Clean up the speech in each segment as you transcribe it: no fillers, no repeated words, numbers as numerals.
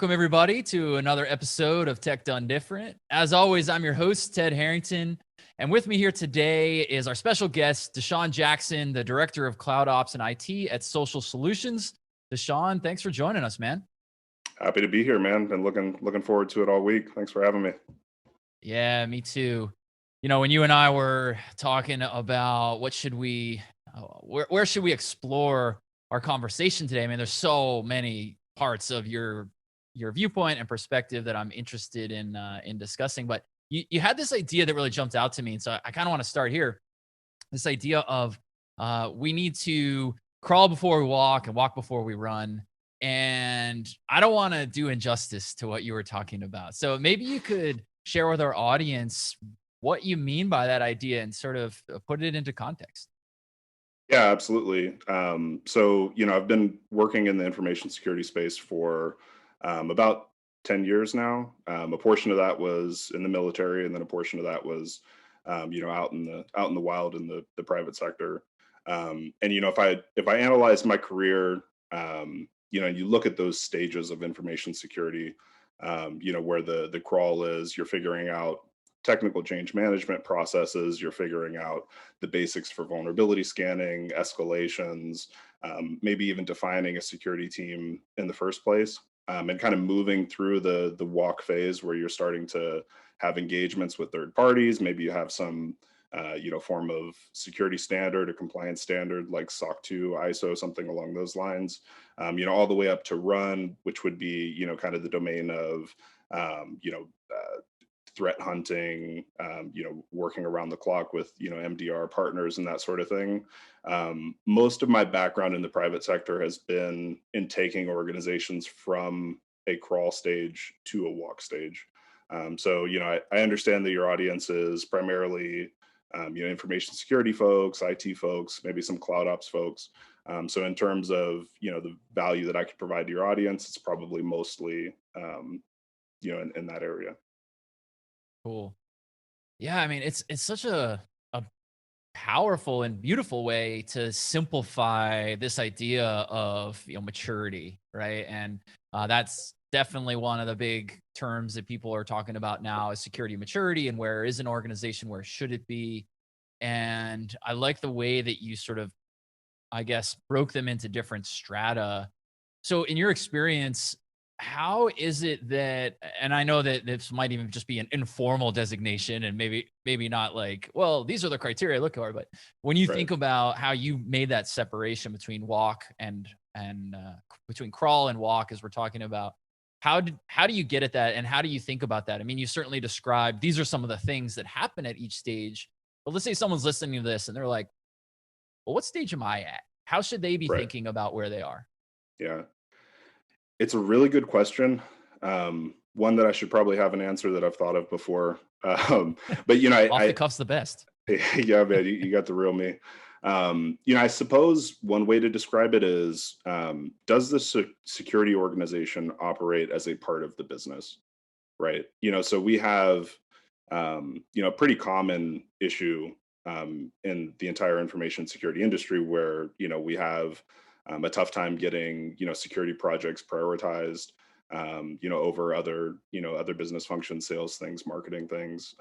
Welcome, everybody, to another episode of Tech Done Different. As always, I'm your host, Ted Harrington. And with me here today is our special guest, Deshawn Jackson, the Director of Cloud Ops and IT at Social Solutions. Deshawn, thanks for joining us, man. Happy to be here, man. Been looking forward to it all week. Thanks for having me. Yeah, me too. You know, when you and I were talking about where should we explore our conversation today? I mean, there's so many parts of your viewpoint and perspective that I'm interested in discussing. But you had this idea that really jumped out to me, and so I kind of want to start here. This idea of we need to crawl before we walk and walk before we run. And I don't want to do injustice to what you were talking about. So maybe you could share with our audience what you mean by that idea and sort of put it into context. Yeah, absolutely. I've been working in the information security space for about 10 years now. A portion of that was in the military, and then a portion of that was, out in the wild in the private sector. If I analyze my career, and you look at those stages of information security, where the crawl is, you're figuring out technical change management processes, you're figuring out the basics for vulnerability scanning, escalations, maybe even defining a security team in the first place, and kind of moving through the walk phase where you're starting to have engagements with third parties. Maybe you have some form of security standard or compliance standard like SOC 2, ISO, something along those lines. All the way up to run, which would be kind of the domain of threat hunting, working around the clock with, MDR partners and that sort of thing. Most of my background in the private sector has been in taking organizations from a crawl stage to a walk stage. I understand that your audience is primarily, information security folks, IT folks, maybe some cloud ops folks. So in terms of, the value that I could provide to your audience, it's probably mostly, in that area. Cool. Yeah, I mean, it's such a powerful and beautiful way to simplify this idea of maturity, right? And that's definitely one of the big terms that people are talking about now is security maturity, and where is an organization, where should it be? And I like the way that you sort of, I guess, broke them into different strata. So in your experience, how is it that, and I know that this might even just be an informal designation and maybe not like, well, these are the criteria I look for, but when you Right. think about how you made that separation between walk and between crawl and walk, as we're talking about, how do you get at that, and how do you think about that? I mean, you certainly described these are some of the things that happen at each stage, but let's say someone's listening to this and they're like, well, what stage am I at? How should they be Right. thinking about where they are? Yeah. It's a really good question. One that I should probably have an answer that I've thought of before. But Off the cuff's the best. yeah, man, you got the real me. I suppose one way to describe it is, does the security organization operate as a part of the business? Right. So we have, a pretty common issue in the entire information security industry where, we have a tough time getting, security projects prioritized, over other business functions, sales things, marketing things,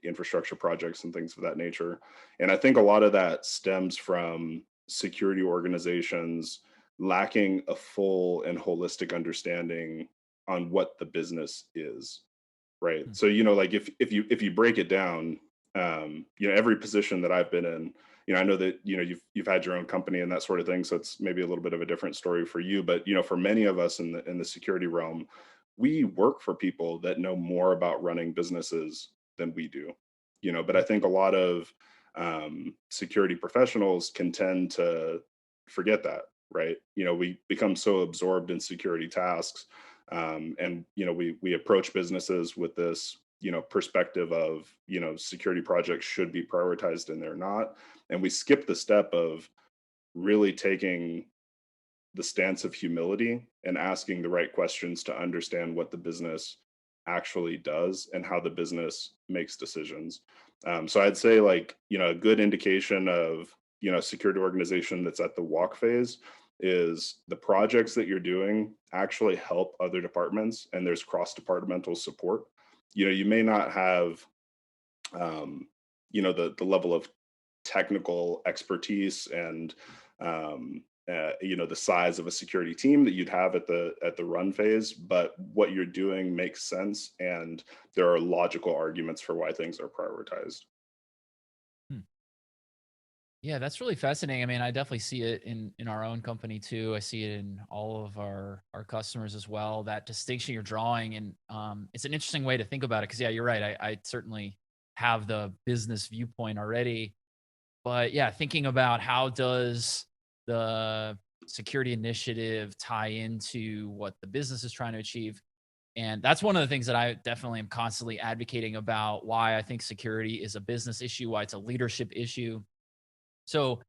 infrastructure projects and things of that nature. And I think a lot of that stems from security organizations lacking a full and holistic understanding on what the business is. Right. Hmm. So, like if you break it down, every position that I've been in, I know that, you've had your own company and that sort of thing. So it's maybe a little bit of a different story for you. But, for many of us in the security realm, we work for people that know more about running businesses than we do. But I think a lot of security professionals can tend to forget that, right? We become so absorbed in security tasks, and we approach businesses with this perspective of security projects should be prioritized and they're not, and we skip the step of really taking the stance of humility and asking the right questions to understand what the business actually does and how the business makes decisions. So I'd say, like, a good indication of security organization that's at the walk phase is the projects that you're doing actually help other departments and there's cross departmental support. You may not have um, the level of technical expertise and the size of a security team that you'd have at the run phase, but what you're doing makes sense and there are logical arguments for why things are prioritized. Hmm. Yeah, that's really fascinating. I mean, I definitely see it in our own company too. I see it in all of our customers as well. That distinction you're drawing, and it's an interesting way to think about it. Because yeah, you're right. I certainly have the business viewpoint already, but yeah, thinking about how does the security initiative tie into what the business is trying to achieve, and that's one of the things that I definitely am constantly advocating about. Why I think security is a business issue, why it's a leadership issue. So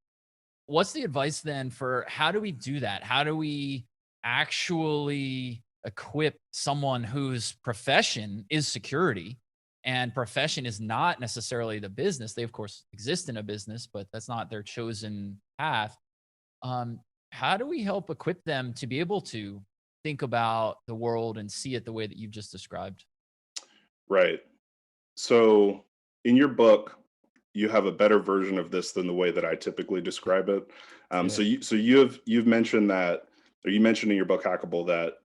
what's the advice then for how do we do that? How do we actually equip someone whose profession is security and profession is not necessarily the business? They, of course, exist in a business, but that's not their chosen path. Um, how do we help equip them to be able to think about the world and see it the way that you've just described? Right. So in your book, you have a better version of this than the way that I typically describe it. Good. You've mentioned that, or you mentioned in your book Hackable that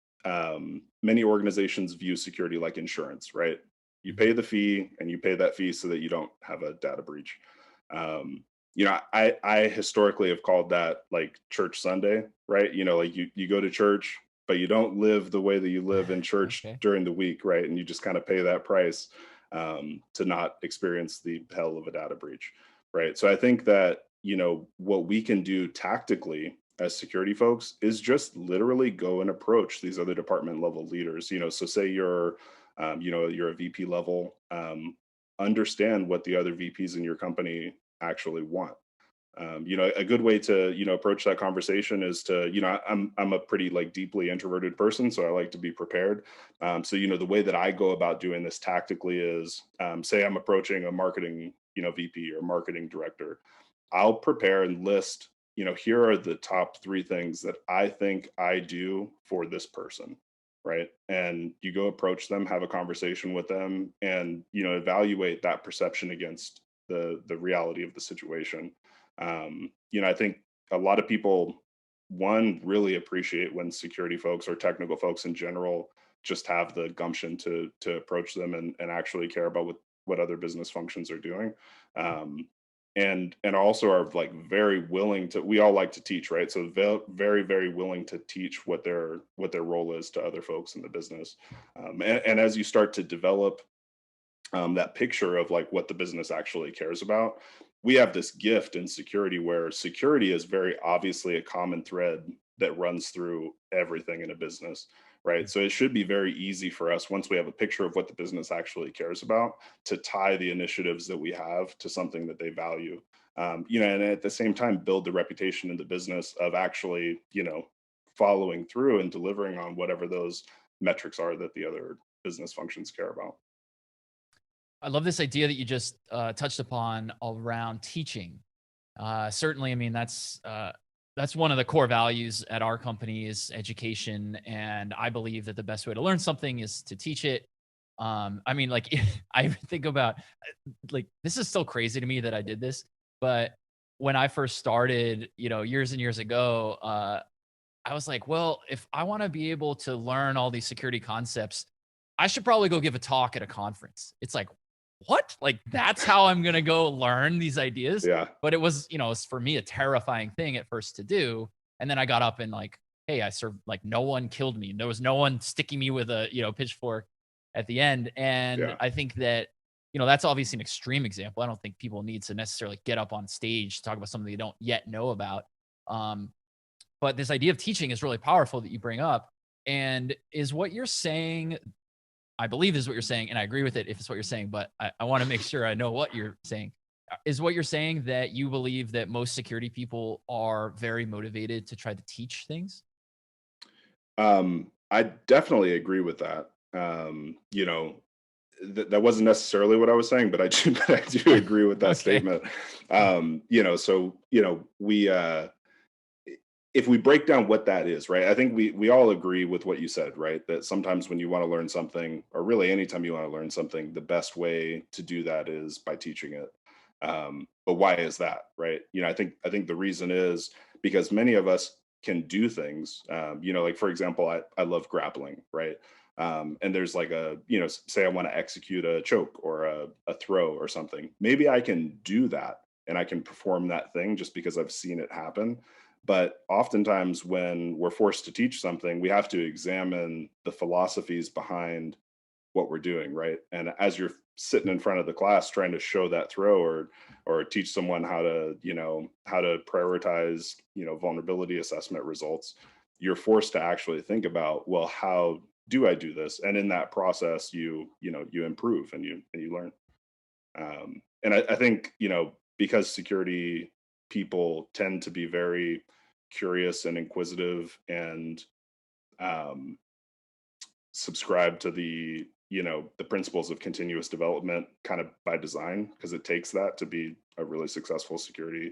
many organizations view security like insurance, right? You Mhm. pay the fee, and you pay that fee so that you don't have a data breach. I historically have called that like church Sunday, right? Like you go to church, but you don't live the way that you live in church Okay. during the week, right? And you just kind of pay that price to not experience the hell of a data breach, right? So I think that what we can do tactically as security folks is just literally go and approach these other department level leaders. So say you're a VP level, understand what the other VPs in your company actually want. A good way to approach that conversation is to I'm a pretty like deeply introverted person, so I like to be prepared. So the way that I go about doing this tactically is, say I'm approaching a marketing VP or marketing director, I'll prepare and list, here are the top three things that I think I do for this person, right? And you go approach them, have a conversation with them, and evaluate that perception against the reality of the situation. I think a lot of people, one, really appreciate when security folks or technical folks in general just have the gumption to approach them and actually care about what other business functions are doing. And also are like very willing to, we all like to teach, right? So very, very willing to teach what their role is to other folks in the business. And as you start to develop that picture of like what the business actually cares about, we have this gift in security where security is very obviously a common thread that runs through everything in a business, right? So it should be very easy for us, once we have a picture of what the business actually cares about, to tie the initiatives that we have to something that they value. And at the same time build the reputation in the business of actually following through and delivering on whatever those metrics are that the other business functions care about. I love this idea that you just touched upon around teaching. Certainly, I mean that's one of the core values at our company is education, and I believe that the best way to learn something is to teach it. I mean, like I think about like this is so crazy to me that I did this, but when I first started, years and years ago, I was like, well, if I want to be able to learn all these security concepts, I should probably go give a talk at a conference. It's like, what? Like, that's how I'm going to go learn these ideas. Yeah. But it was, it's for me a terrifying thing at first to do. And then I got up and like, hey, I served, like, no one killed me. There was no one sticking me with a, pitchfork at the end. And Yeah. I think that, that's obviously an extreme example. I don't think people need to necessarily get up on stage to talk about something they don't yet know about. Um, but this idea of teaching is really powerful that you bring up. And is what you're saying, I believe is what you're saying, and I agree with it if it's what you're saying, but I want to make sure I know what you're saying. Is what you're saying that you believe that most security people are very motivated to try to teach things? I definitely agree with that. That wasn't necessarily what I was saying, but I do, but I do agree with that Okay. statement. So we if we break down what that is, right? I think we all agree with what you said, right? That sometimes when you want to learn something, or really anytime you want to learn something, the best way to do that is by teaching it. But why is that, right? I think the reason is because many of us can do things. Like for example, I love grappling, right? And there's like say I want to execute a choke or a throw or something. Maybe I can do that and I can perform that thing just because I've seen it happen. But oftentimes, when we're forced to teach something, we have to examine the philosophies behind what we're doing, right? And as you're sitting in front of the class trying to show that throw or teach someone how to prioritize, vulnerability assessment results, you're forced to actually think about, well, how do I do this? And in that process, you improve and you learn. And I think, because security people tend to be very curious and inquisitive and um, subscribe to the principles of continuous development kind of by design, because it takes that to be a really successful security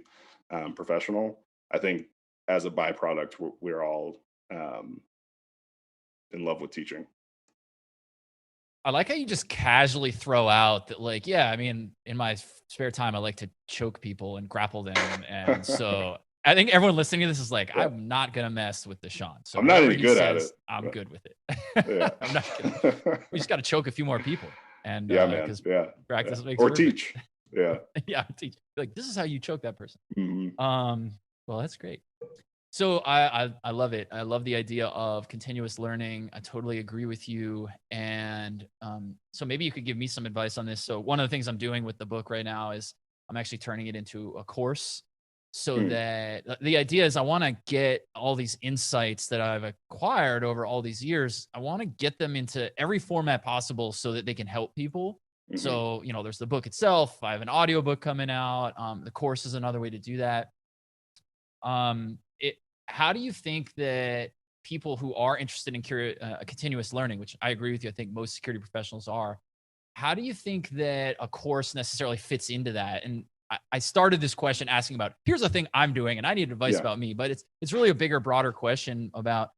professional. I think as a byproduct, we're all um, in love with teaching. I like how you just casually throw out that, like, yeah, I mean, in my spare time, I like to choke people and grapple them. And so I think everyone listening to this is like, Yeah, I'm not going to mess with Deshawn. So I'm not whatever any he good at it, says, I'm but good with it. yeah. I'm not gonna, we just got to choke a few more people. And Yeah, man. because Yeah, yeah. practice makes Or perfect. teach. Yeah. Yeah, teach. Like, this is how you choke that person. Mhm. Um, well, that's great. So I love it. I love the idea of continuous learning. I totally agree with you. And so maybe you could give me some advice on this. So one of the things I'm doing with the book right now is I'm actually turning it into a course. So Mm, that the idea is I want to get all these insights that I've acquired over all these years. I want to get them into every format possible so that they can help people. mhm. So, there's the book itself. I have an audiobook coming out. The course is another way to do that. It How do you think that people who are interested in continuous learning, which I agree with you, I think most security professionals are, how do you think that a course necessarily fits into that? And I started this question asking about, here's the thing I'm doing, and I need advice Yeah. about me, but it's really a bigger, broader question about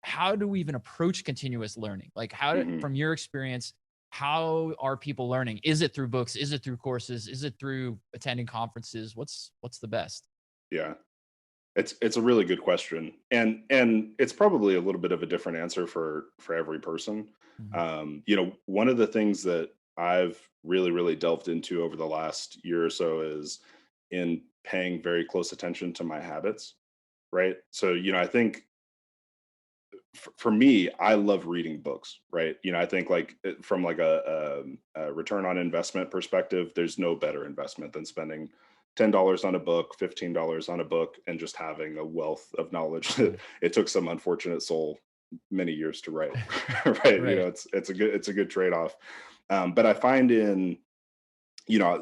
how do we even approach continuous learning? Like, Mhm. from your experience, how are people learning? Is it through books? Is it through courses? Is it through attending conferences? What's the best? Yeah. It's a really good question. And it's probably a little bit of a different answer for every person. Mhm. One of the things that I've really, really delved into over the last year or so is in paying very close attention to my habits, right? So, I think for me, I love reading books, right? I think like from like a return on investment perspective, there's no better investment than spending $10 on a book, $15 on a book, and just having a wealth of knowledge that Right. it took some unfortunate soul many years to write, right? Right. It's a good trade off. But I find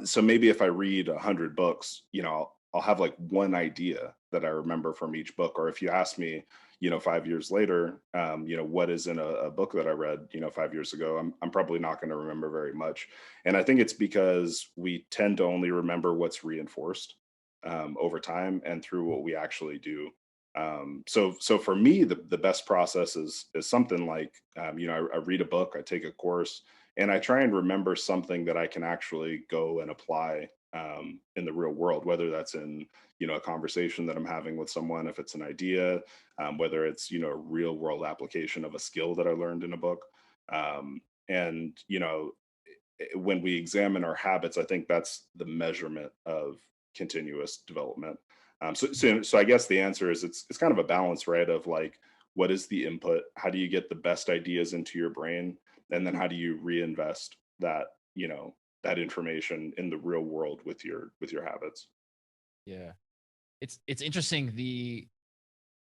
so maybe if I read 100 books, I'll have like one idea that I remember from each book. Or if you ask me, 5 years later, what is in a book that I read, 5 years ago, I'm probably not going to remember very much. And I think it's because we tend to only remember what's reinforced over time and through what we actually do. So for me, the best process is something like, I read a book, I take a course, and I try and remember something that I can actually go and apply in the real world, whether that's in a conversation that I'm having with someone, if it's an idea, whether it's a real world application of a skill that I learned in a book, and when we examine our habits, I think that's the measurement of continuous development. So I guess the answer is it's kind of a balance, right? Of like, what is the input? How do you get the best ideas into your brain? And then how do you reinvest that information in the real world with your habits? Yeah. It's interesting the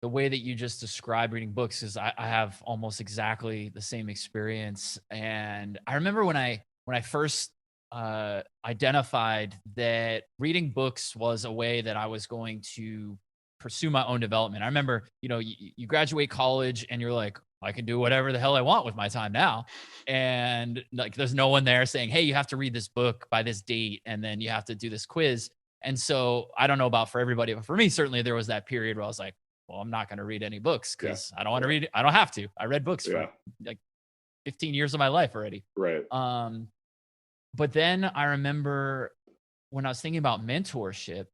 way that you just described reading books is I have almost exactly the same experience. And I remember when I first identified that reading books was a way that I was going to pursue my own development. I remember, you graduate college and you're like, I can do whatever the hell I want with my time now. And like, there's no one there saying, hey, you have to read this book by this date and then you have to do this quiz. And so I don't know about for everybody, but for me, certainly there was that period where I was like, well, I'm not going to read any books Yeah. because I don't want to Yeah. read. I don't have to. I read books for Yeah. like 15 years of my life already. Right. Um, but then I remember when I was thinking about mentorship,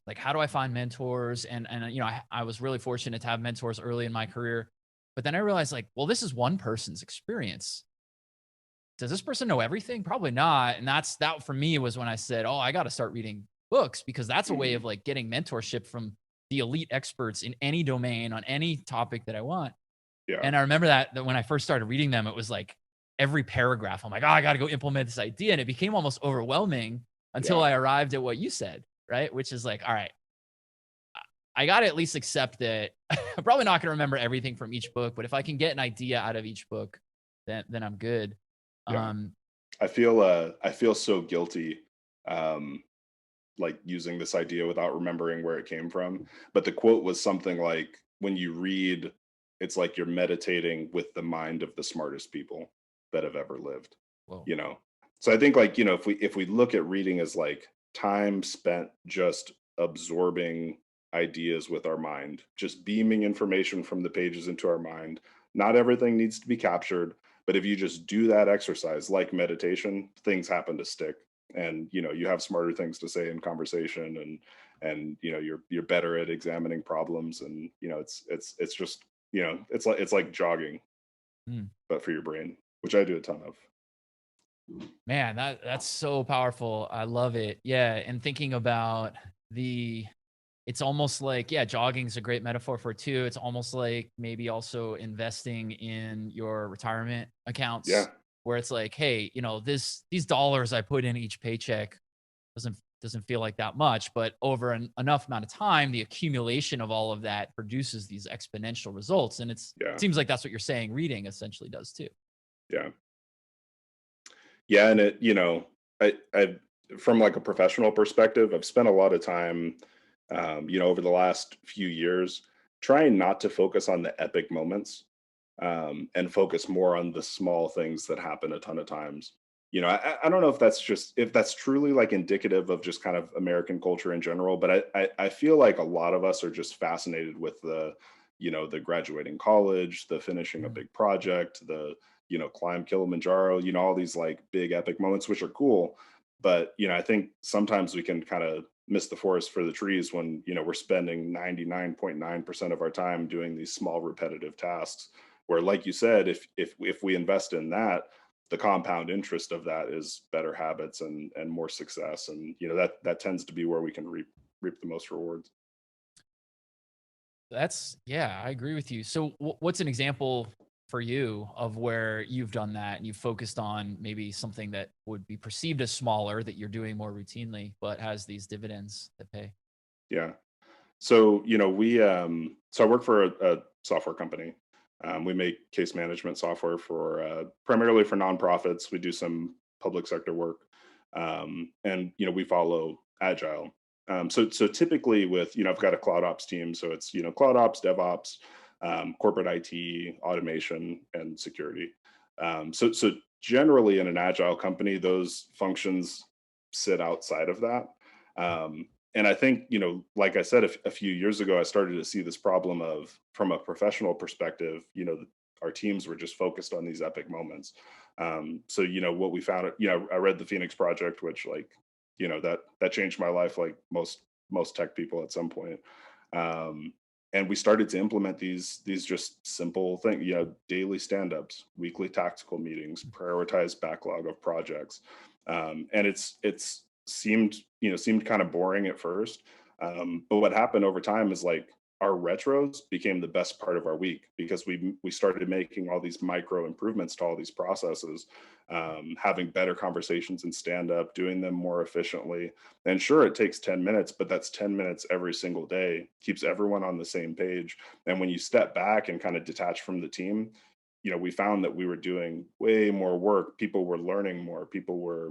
like how do I find mentors? And you know, I was really fortunate to have mentors early in my career. But then I realized like, well, this is one person's experience. Does this person know everything? Probably not. And that for me was when I said, oh, I got to start reading books because that's a way Mhm. of like getting mentorship from the elite experts in any domain on any topic that I want. Yeah. And I remember that when I first started reading them, it was like every paragraph, I'm like, oh, I got to go implement this idea. And it became almost overwhelming until Yeah. I arrived at what you said, right? Which is like, all right, I got to at least accept that I'm probably not going to remember everything from each book, but if I can get an idea out of each book, then I'm good. Yeah. Um, I feel so guilty, um, like using this idea without remembering where it came from. But the quote was something like, when you read, it's like you're meditating with the mind of the smartest people that have ever lived, Whoa. you know? So I think, like, if we look at reading as like time spent just absorbing ideas with our mind, just beaming information from the pages into our mind, not everything needs to be captured, but if you just do that exercise like meditation, things happen to stick, and you have smarter things to say in conversation, and you're better at examining problems, and it's just it's like jogging Mm. but for your brain, which I do a ton of. Man, that's so powerful. I love it. Yeah, and thinking about the it's almost like, yeah, jogging is a great metaphor for it too. It's almost like maybe also investing in your retirement accounts Yeah. where it's like, hey, these dollars I put in each paycheck doesn't feel like that much, but over enough amount of time, the accumulation of all of that produces these exponential results. And Yeah. seems like that's what you're saying reading essentially does too. Yeah. Yeah, and I from like a professional perspective, I've spent a lot of time, over the last few years, trying not to focus on the epic moments, and focus more on the small things that happen a ton of times. I don't know if that's truly like indicative of just kind of American culture in general, but I feel like a lot of us are just fascinated with the graduating college, the finishing a Mm. big project, the climb Kilimanjaro, all these like big epic moments, which are cool. But, I think sometimes we can kind of miss the forest for the trees when, we're spending 99.9% of our time doing these small repetitive tasks where, like you said, if we invest in that, the compound interest of that is better habits and more success. And, that tends to be where we can reap the most rewards. Yeah, I agree with you. So, what's an example for you of where you've done that and you've focused on maybe something that would be perceived as smaller that you're doing more routinely, but has these dividends that pay? Yeah. So, so I work for a software company. We make case management software for primarily for nonprofits. We do some public sector work, and we follow agile. So typically with I've got a cloud ops team, so it's cloud ops, DevOps, corporate IT, automation, and security. So generally in an agile company, those functions sit outside of that. And I think, like I said, a few years ago, I started to see this problem of, from a professional perspective, our teams were just focused on these epic moments. So, what we found, I read the Phoenix Project, which, like, that changed my life, like most tech people at some point. Um, and we started to implement these just simple things, daily stand-ups, weekly tactical meetings, prioritize backlog of projects. And it's seemed kind of boring at first. But what happened over time is, like, our retros became the best part of our week because we started making all these micro improvements to all these processes, having better conversations in stand up, doing them more efficiently. And sure, it takes 10 minutes, but that's 10 minutes every single day, keeps everyone on the same page. And when you step back and kind of detach from the team, we found that we were doing way more work. People were learning more. People were,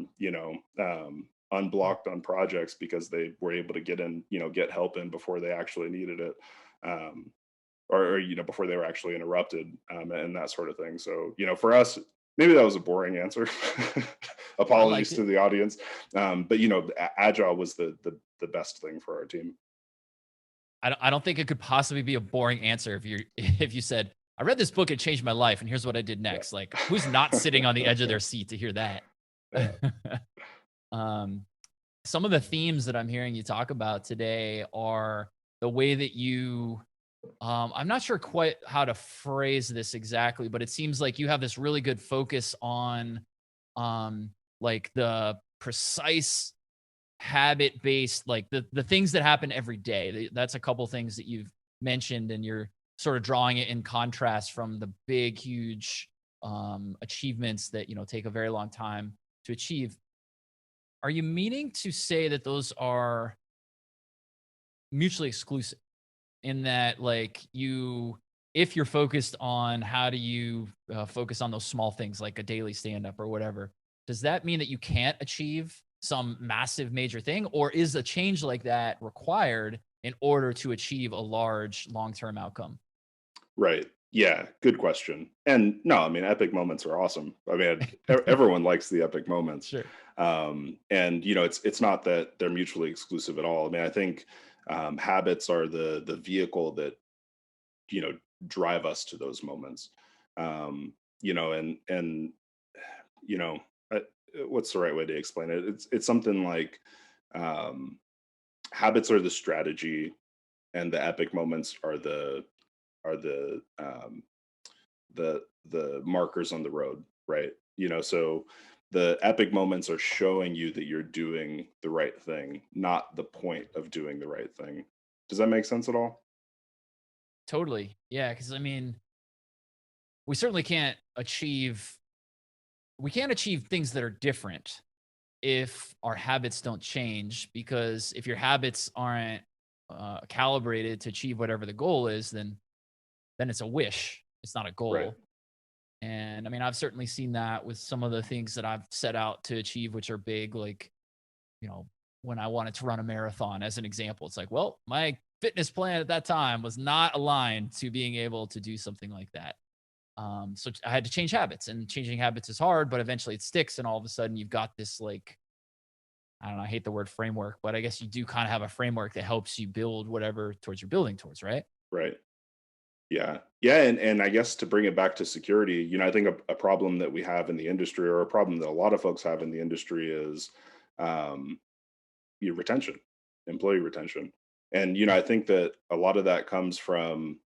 unblocked on projects because they were able to get help in before they actually needed it. Um, or before they were actually interrupted, and that sort of thing. So for us, maybe that was a boring answer. I liked Apologies it. to the audience, but agile was the best thing for our team. I don't think it could possibly be a boring answer if you if you said, "I read this book, it changed my life, and here's what I did next." Like, who's not sitting on the edge of their seat to hear that? Yeah. Um, some of the themes that I'm hearing you talk about today are the way that you I'm not sure quite how to phrase this exactly, but it seems like you have this really good focus on um like the precise habit based, like the things that happen every day. That's a couple things that you've mentioned, and you're sort of drawing it in contrast from the big huge achievements that take a very long time to achieve. Are you meaning to say that those are mutually exclusive, in that, like, you if you're focused on how do you focus on those small things like a daily stand up or whatever, does that mean that you can't achieve some massive major thing, or is a change like that required in order to achieve a large long-term outcome? Right. Yeah, good question. And no, I mean, epic moments are awesome. I mean, everyone likes the epic moments. Sure. And it's not that they're mutually exclusive at all. I mean, I think habits are the vehicle that you know drive us to those moments. And you know, uh, what's the right way to explain it? It's something like um, habits are the strategy, and the epic moments are the markers on the road, right? So the epic moments are showing you that you're doing the right thing, not the point of doing the right thing. Does that make sense at all? Totally. Yeah, because I mean, we certainly can't achieve things that are different if our habits don't change, because if your habits aren't calibrated to achieve whatever the goal is, then it's a wish, it's not a Right. goal. And I mean, I've certainly seen that with some of the things that I've set out to achieve, which are big, like, you know, when I wanted to run a marathon, as an example. It's like, well, my fitness plan at that time was not aligned to being able to do something like that. So I had to change habits, and changing habits is hard, but eventually it sticks. And all of a sudden you've got this, like, I don't know, I hate the word framework, but I guess you do kind of have a framework that helps you build whatever towards you're building towards, right? Right. Yeah. Yeah. And I guess to bring it back to security, I think a problem that we have in the industry, or a problem that a lot of folks have in the industry, is um, your retention, employee retention. And, Mm. I think that a lot of that comes from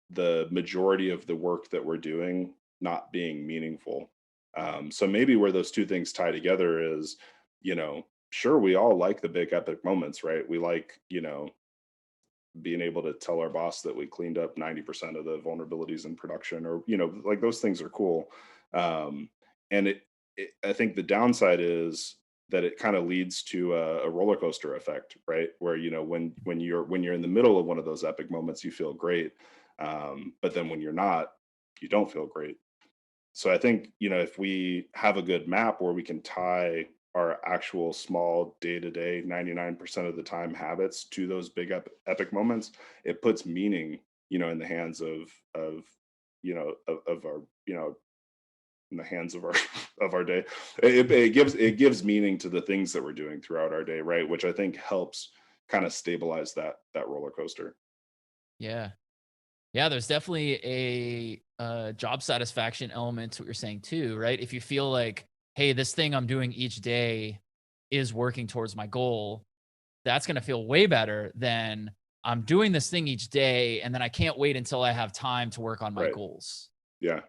the majority of the work that we're doing not being meaningful. So maybe where those two things tie together is, sure, we all like the big epic moments, right? We like, being able to tell our boss that we cleaned up 90% of the vulnerabilities in production, or, like those things are cool. Um, and I think the downside is that it kind of leads to a roller coaster effect, right? Where, when you're in the middle of one of those epic moments, you feel great. But then when you're not, you don't feel great. So I think, if we have a good map where we can tie our actual small day to day, 99% of the time habits to those big epic moments, it puts meaning, in the hands of our, in the hands of our, of our day. It gives meaning to the things that we're doing throughout our day, right? Which I think helps kind of stabilize that roller coaster. Yeah. Yeah, there's definitely a job satisfaction element to what you're saying too, right? If you feel like, hey, this thing I'm doing each day is working towards my goal, that's going to feel way better than I'm doing this thing each day and then I can't wait until I have time to work on my Right. goals. Yeah.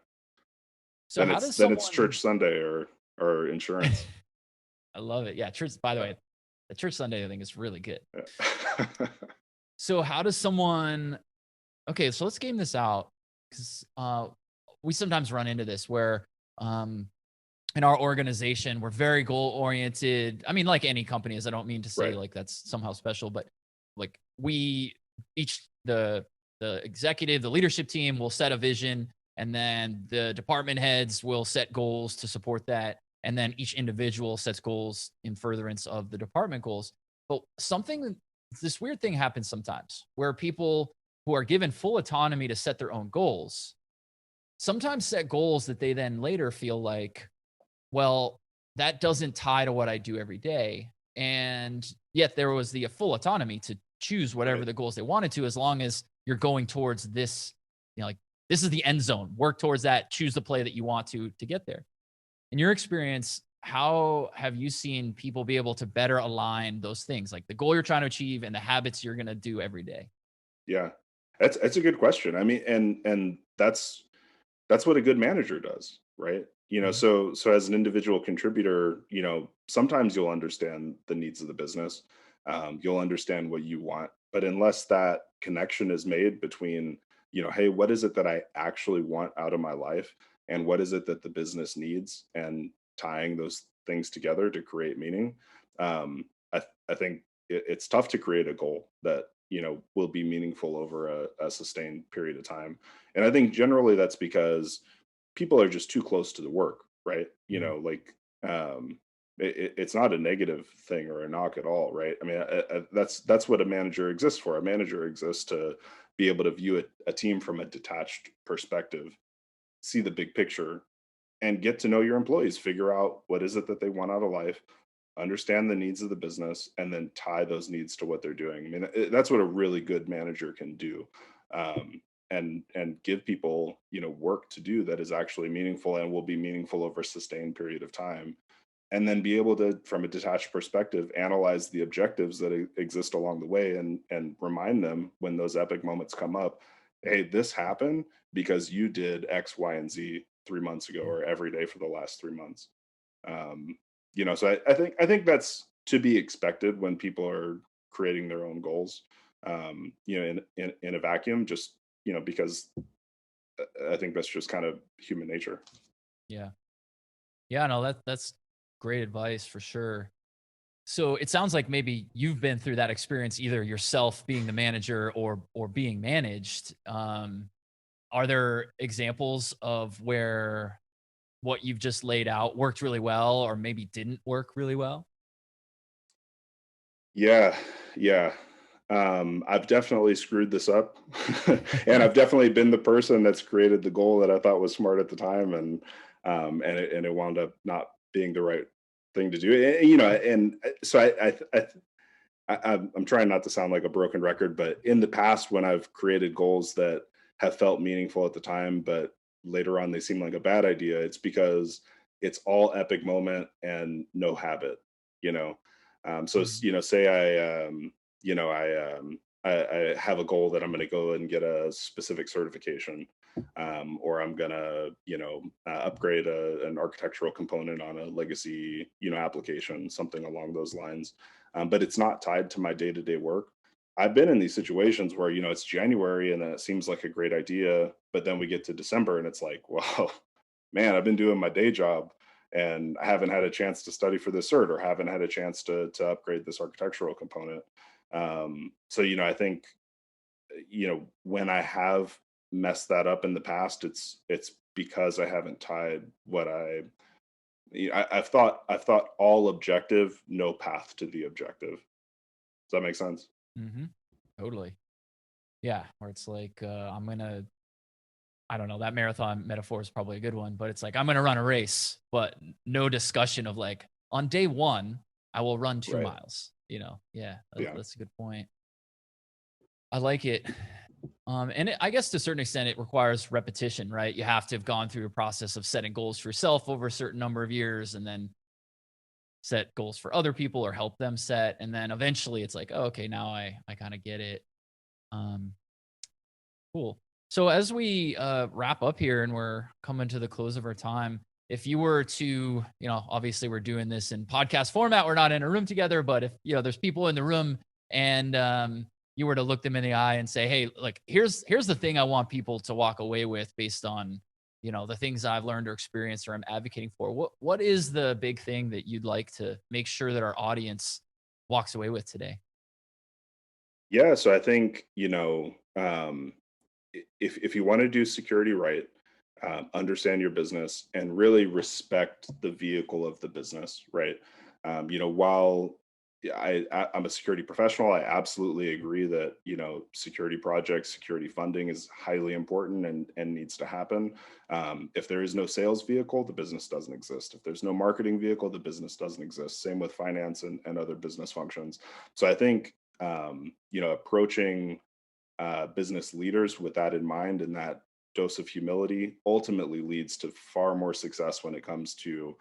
So Then how it's does then it's someone church Sunday or insurance. I love it. Yeah, church, by the Yeah. way, the church Sunday thing is really good. Yeah. So how does someone okay, so let's game this out, because we sometimes run into this where um in our organization, we're very goal oriented. I mean, like any company is, I don't mean to say Right. like that's somehow special, but like we each the executive, the leadership team will set a vision, and then the department heads will set goals to support that. And then each individual sets goals in furtherance of the department goals. But this weird thing happens sometimes where people who are given full autonomy to set their own goals sometimes set goals that they then later feel like, well, that doesn't tie to what I do every day. And yet there was the full autonomy to choose whatever Right. the goals they wanted to, as long as you're going towards this, like this is the end zone. Work towards that. Choose the play that you want to get there. In your experience, how have you seen people be able to better align those things, like the goal you're trying to achieve and the habits you're going to do every day? Yeah. That's a good question. I mean, and that's what a good manager does, right? Mhm. So as an individual contributor, sometimes you'll understand the needs of the business. You'll understand what you want, but unless that connection is made between, hey, what is it that I actually want out of my life, and what is it that the business needs, and tying those things together to create meaning, I think it's tough to create a goal that will be meaningful over a sustained period of time. And I think generally that's because people are just too close to the work, right? Mhm. Like, it's not a negative thing or a knock at all, right? I mean, that's what a manager exists for. A manager exists to be able to view a team from a detached perspective, see the big picture, and get to know your employees, figure out what is it that they want out of life, understand the needs of the business, and then tie those needs to what they're doing. I mean, that's what a really good manager can do. And give people, work to do that is actually meaningful and will be meaningful over a sustained period of time, and then be able to, from a detached perspective, analyze the objectives that exist along the way, and remind them when those epic moments come up, hey, this happened because you did X, Y, and Z 3 months ago, Mhm. or every day for the last 3 months. um, so I think that's to be expected when people are creating their own goals, in a vacuum, just because I think that's just kind of human nature. Yeah. Yeah, no, that's great advice for sure. So it sounds like maybe you've been through that experience either yourself being the manager or being managed. Are there examples of where what you've just laid out worked really well or maybe didn't work really well? Yeah, yeah. I've definitely screwed this up, and I've definitely been the person that's created the goal that I thought was smart at the time, and it wound up not being the right thing to do. So I'm trying not to sound like a broken record, but in the past, when I've created goals that have felt meaningful at the time, but later on they seem like a bad idea, it's because it's all epic moment and no habit. You know, Mhm. say I have a goal that I'm going to go and get a specific certification, or I'm going to upgrade an architectural component on a legacy application, something along those lines, but it's not tied to my day to day work. I've been in these situations where, it's January and it seems like a great idea, but then we get to December and it's like, well, man, I've been doing my day job and I haven't had a chance to study for this cert, or haven't had a chance to upgrade this architectural component. So, I think, when I have messed that up in the past, it's because I haven't tied what I've thought all objective, no path to the objective. Does that make sense? Mhm. Totally. Yeah, where it's like, I'm gonna I don't know, that marathon metaphor is probably a good one, but it's like, I'm gonna run a race, but no discussion of like, on day 1, I will run 2 Right. miles, you know? Yeah, Yeah. that's a good point. I like it. And I guess to a certain extent, it requires repetition, right? You have to have gone through a process of setting goals for yourself over a certain number of years and then set goals for other people or help them set. And then eventually it's like, oh, okay, now I kind of get it. Um, cool. So as we wrap up here and we're coming to the close of our time, if you were to, obviously we're doing this in podcast format, we're not in a room together, but if, there's people in the room and you were to look them in the eye and say, hey, like, here's the thing I want people to walk away with based on, the things I've learned or experienced or I'm advocating for. What is the big thing that you'd like to make sure that our audience walks away with today? Yeah. So I think, if you want to do security right, understand your business and really respect the vehicle of the business, right? While yeah, I'm a security professional, I absolutely agree that security projects, security funding is highly important and needs to happen. If there is no sales vehicle, the business doesn't exist. If there's no marketing vehicle, the business doesn't exist. Same with finance and other business functions. So I think, approaching business leaders with that in mind, and that dose of humility ultimately leads to far more success when it comes to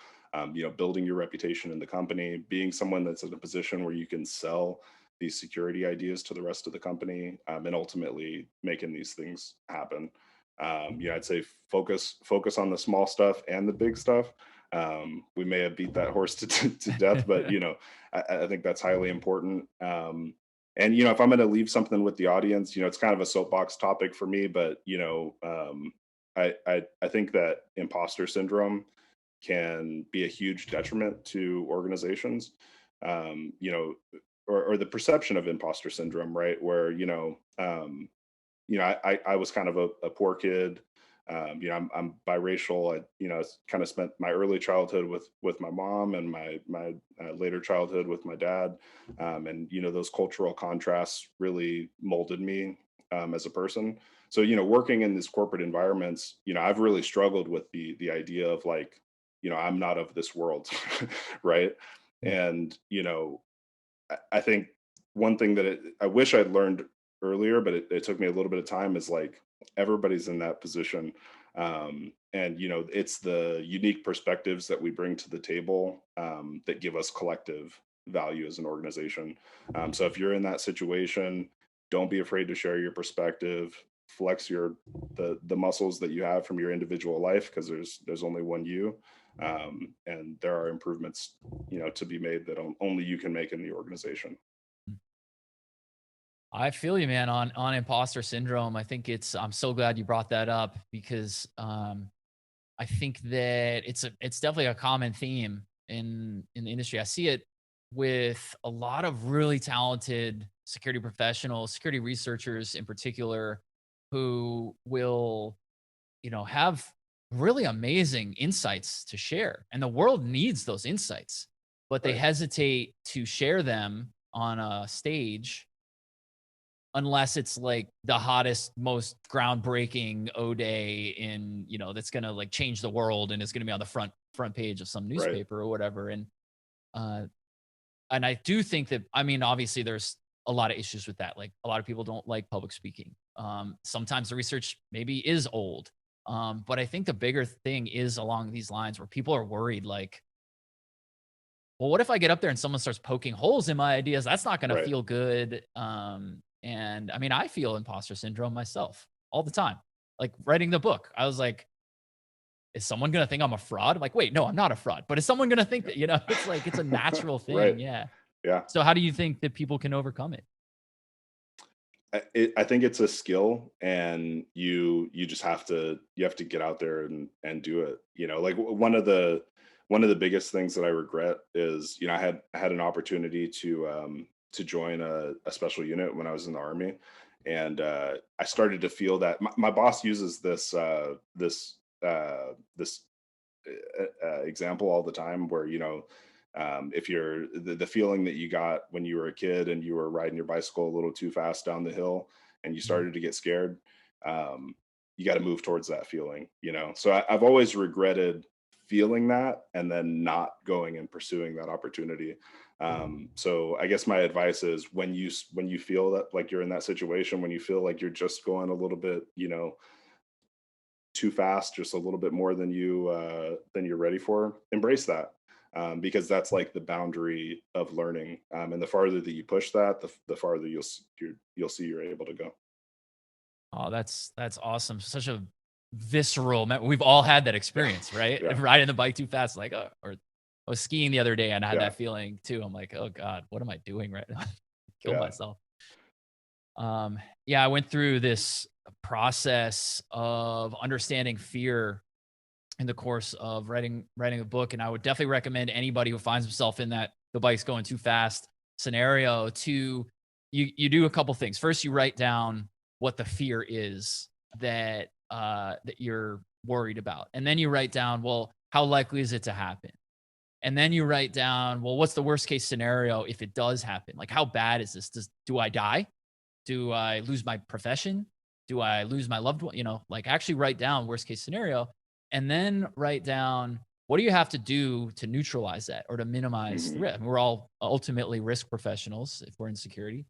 building your reputation in the company, being someone that's in a position where you can sell these security ideas to the rest of the company, and ultimately making these things happen. I'd say focus on the small stuff and the big stuff. We may have beat that horse to death, but I think that's highly important. And if I'm going to leave something with the audience, it's kind of a soapbox topic for me, but I think that imposter syndrome can be a huge detriment to organizations. Or the perception of imposter syndrome, right? Where I was kind of a poor kid. I'm biracial. I kind of spent my early childhood with my mom, and my later childhood with my dad, and those cultural contrasts really molded me as a person. So working in these corporate environments, I've really struggled with the idea of like, I'm not of this world, right? And I think one thing that I wish I'd learned earlier, but it took me a little bit of time, is like everybody's in that position. And it's the unique perspectives that we bring to the table that give us collective value as an organization. So if you're in that situation, don't be afraid to share your perspective, flex the muscles that you have from your individual life, because there's only one you. And there are improvements to be made that only you can make in the organization. I feel you, man, on imposter syndrome. I think I'm so glad you brought that up because I think that it's definitely a common theme in the industry. I see it with a lot of really talented security professionals, security researchers in particular, who will, have really amazing insights to share. And the world needs those insights, but they Right. hesitate to share them on a stage unless it's like the hottest, most groundbreaking O day in, that's gonna like change the world and it's gonna be on the front page of some Right. newspaper or whatever. Uh and I do think that, I mean, obviously there's a lot of issues with that. Like a lot of people don't like public speaking. Sometimes the research maybe is old. But I think the bigger thing is along these lines where people are worried, like, well, what if I get up there and someone starts poking holes in my ideas? That's not going to Right. feel good. And I mean, I feel imposter syndrome myself all the time. Like writing the book, I was like, is someone going to think I'm a fraud? I'm like, wait, no, I'm not a fraud. But is someone going to think that, it's like, it's a natural Right. thing. Yeah. Yeah. So how do you think that people can overcome it? I think it's a skill, and you just have to get out there and do it. Like one of the biggest things that I regret is, I had an opportunity to join a special unit when I was in the army, and I started to feel that my boss uses this example all the time, where if you're the feeling that you got when you were a kid and you were riding your bicycle a little too fast down the hill and you Mhm. started to get scared, you got to move towards that feeling. So I've always regretted feeling that and then not going and pursuing that opportunity. So I guess my advice is, when you feel that like you're in that situation, when you feel like you're just going a little bit too fast, just a little bit more than you're ready for, embrace that. Because that's like the boundary of learning, and the farther that you push that, the farther you'll see you're able to go. Oh, that's awesome. Such a visceral we've all had that Yeah. experience, right? Yeah. Riding the bike too fast, like, or I was skiing the other day and I had Yeah. that feeling too. I'm like, oh God, what am I doing right now? Kill Yeah. myself. Yeah, I went through this process of understanding fear in the course of writing a book, and I would definitely recommend anybody who finds himself in that the bike's going too fast scenario to you do a couple things. First, you write down what the fear is that you're worried about, and then you write down, well, how likely is it to happen? And then you write down, well, what's the worst case scenario if it does happen? Like, how bad is this? Do I die? Do I lose my profession? Do I lose my loved one? Like actually write down worst case scenario and then write down what do you have to do to neutralize that or to minimize the Hmm. risk. I mean, we're all ultimately risk professionals if we're in security.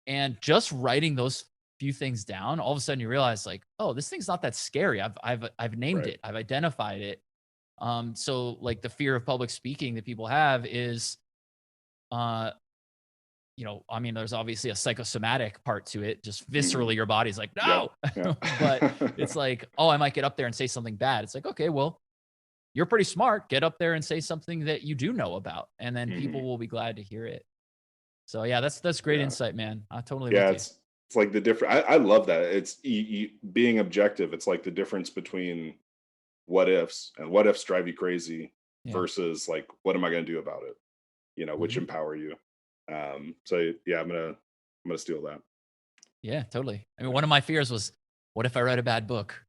And just writing those few things down, all of a sudden you realize like, oh, this thing's not that scary. I've named Right. it. I've identified it. So like the fear of public speaking that people have is, uh, I mean, there's obviously a psychosomatic part to it. Just Hmm. viscerally, your body's like, Yep. no. Yeah. But it's like, oh, I might get up there and say something bad. It's like, okay, well, you're pretty smart. Get up there and say something that you do know about, and then people Hmm. will be glad to hear it. So yeah, that's great Yeah. insight, man. I'm totally Yeah. with you. It's like the different. I love that. It's being objective. It's like the difference between what ifs, and what ifs drive you crazy Yeah. versus like what am I going to do about it? Which Mhm. empower you. So yeah, I'm gonna steal that. Yeah, totally. I mean, Yeah. one of my fears was, what if I write a bad book?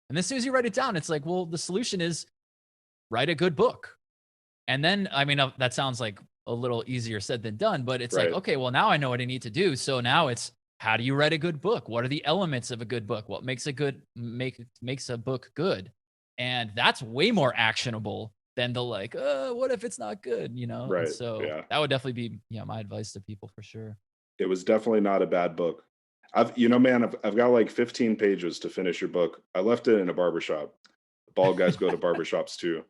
And as soon as you write it down, it's like, well, the solution is write a good book. And then, I mean, that sounds like a little easier said than done, but it's like, Right. okay, well, now I know what I need to do. So now it's, how do you write a good book? What are the elements of a good book? What makes a makes a book good? And that's way more actionable than the like, what if it's not good? And Right. so Yeah. that would definitely be, my advice to people for sure. It was definitely not a bad book. Man, I've got like 15 pages to finish your book. I left it in a barbershop. Bald guys go to barbershops too.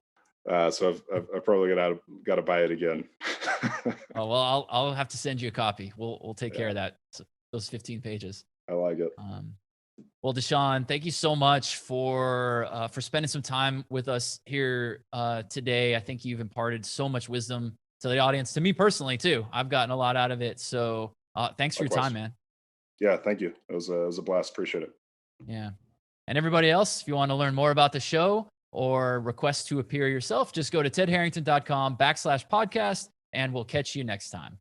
So I've probably got to buy it again. Oh, well, I'll have to send you a copy. We'll take care Yeah, of that. Those 15 pages. I like it. Um, well, Deshawn, thank you so much for spending some time with us here today. I think you've imparted so much wisdom to the audience, to me personally too. I've gotten a lot out of it. So thanks for your time, Likewise. man. Yeah, thank you. It was a blast. Appreciate it. Yeah. And everybody else, if you want to learn more about the show or request to appear yourself, just go to tedharrington.com/podcast and we'll catch you next time.